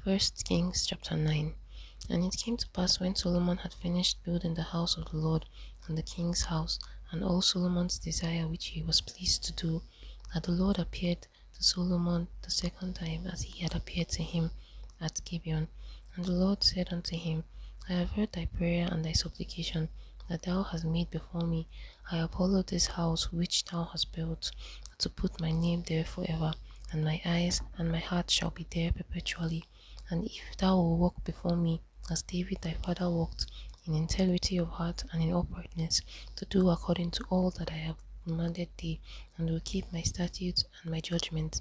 First Kings chapter 9. And it came to pass when Solomon had finished building the house of the Lord and the king's house, and all Solomon's desire which he was pleased to do, that the Lord appeared to Solomon the second time as he had appeared to him at Gibeon. And the Lord said unto him, I have heard thy prayer and thy supplication that thou hast made before me. I have hallowed this house which thou hast built, to put my name there forever, and my eyes and my heart shall be there perpetually. And if thou wilt walk before me, as David thy father walked, in integrity of heart and in uprightness, to do according to all that I have commanded thee, and will keep my statutes and my judgments,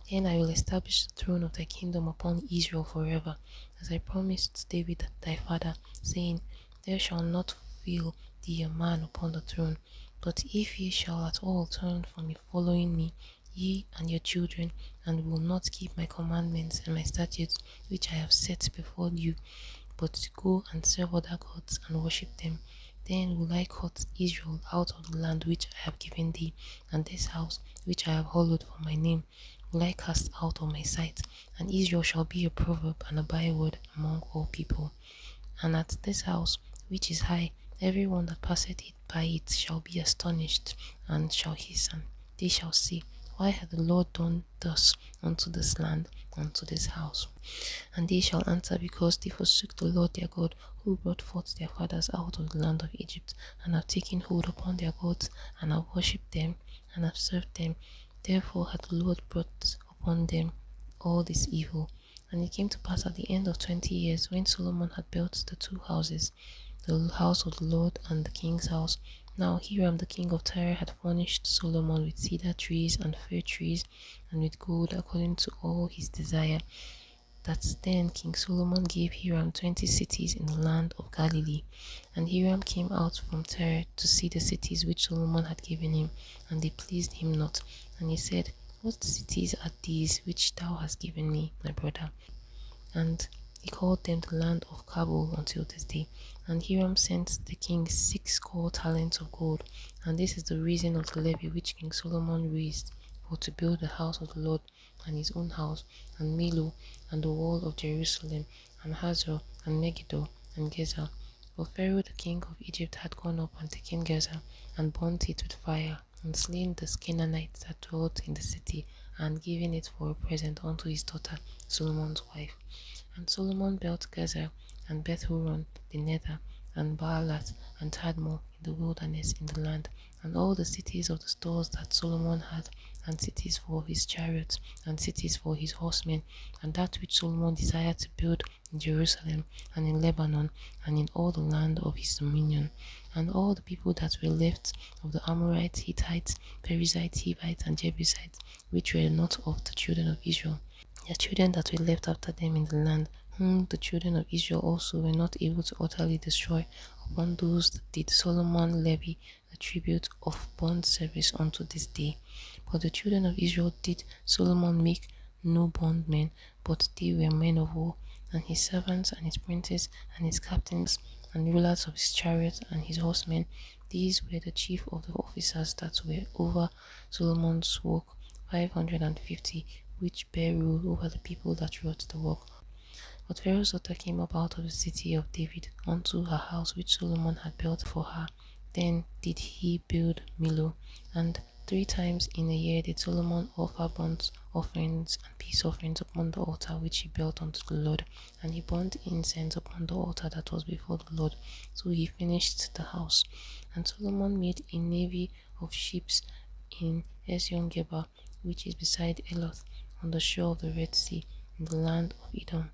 then I will establish the throne of thy kingdom upon Israel forever, as I promised David thy father, saying, There shall not fail thee a man upon the throne. But if ye shall at all turn from following me, ye and your children, and will not keep my commandments and my statutes which I have set before you, but go and serve other gods and worship them, then will I cut Israel out of the land which I have given thee, and this house which I have hallowed for my name will I cast out of my sight, and Israel shall be a proverb and a byword among all people. And at this house which is high, every one that passeth it by it shall be astonished, and shall hasten. They shall say, Why hath the Lord done thus unto this land, unto this house? And they shall answer, Because they forsook the Lord their God, who brought forth their fathers out of the land of Egypt, and have taken hold upon their gods, and have worshipped them, and have served them. Therefore hath the Lord brought upon them all this evil. And it came to pass at the end of 20 years, when Solomon had built the two houses, the house of the Lord and the king's house. Now Hiram the king of Tyre had furnished Solomon with cedar trees and fir trees, and with gold according to all his desire. That then King Solomon gave Hiram 20 cities in the land of Galilee. And Hiram came out from Tyre to see the cities which Solomon had given him, and they pleased him not. And he said, What cities are these which thou hast given me, my brother? And he called them the land of Kabul until this day. And Hiram sent the king 60 talents of gold. And this is the reason of the levy which King Solomon raised for to build the house of the Lord, and his own house, and Milo, and the wall of Jerusalem, and Hazor, and Megiddo, and Gezer. For Pharaoh the king of Egypt had gone up and taken Gezer, and burnt it with fire, and slain the Canaanites that dwelt in the city, and given it for a present unto his daughter Solomon's wife. And Solomon built Gezer, and Beth-horon the nether, and Baalat, and Tadmor in the wilderness in the land, and all the cities of the stores that Solomon had, and cities for his chariots, and cities for his horsemen, and that which Solomon desired to build in Jerusalem, and in Lebanon, and in all the land of his dominion. And all the people that were left of the Amorites, Hittites, Perizzites, Hivites, and Jebusites, which were not of the children of Israel, their children that were left after them in the land, whom the children of Israel also were not able to utterly destroy, upon those did Solomon levy the tribute of burnt service unto this day. But the children of Israel did Solomon make no bondmen, but they were men of war, and his servants, and his princes, and his captains, and rulers of his chariots, and his horsemen. These were the chief of the officers that were over Solomon's work, 550, which bare rule over the people that wrought the work. But Pharaoh's daughter came up out of the city of David unto her house which Solomon had built for her. Then did he build Milo, and 3 times in a year did Solomon offer burnt offerings and peace offerings upon the altar which he built unto the Lord, and he burnt incense upon the altar that was before the Lord. So he finished the house. And Solomon made a navy of ships in Ezion-Geber, which is beside Eloth, on the shore of the Red Sea, in the land of Edom.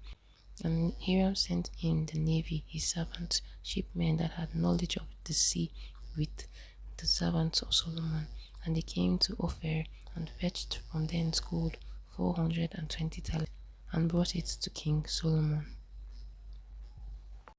And Hiram sent in the navy his servants, shipmen that had knowledge of the sea, with the servants of Solomon. And they came to Ophir, and fetched from thence gold 420 talents, and brought it to King Solomon.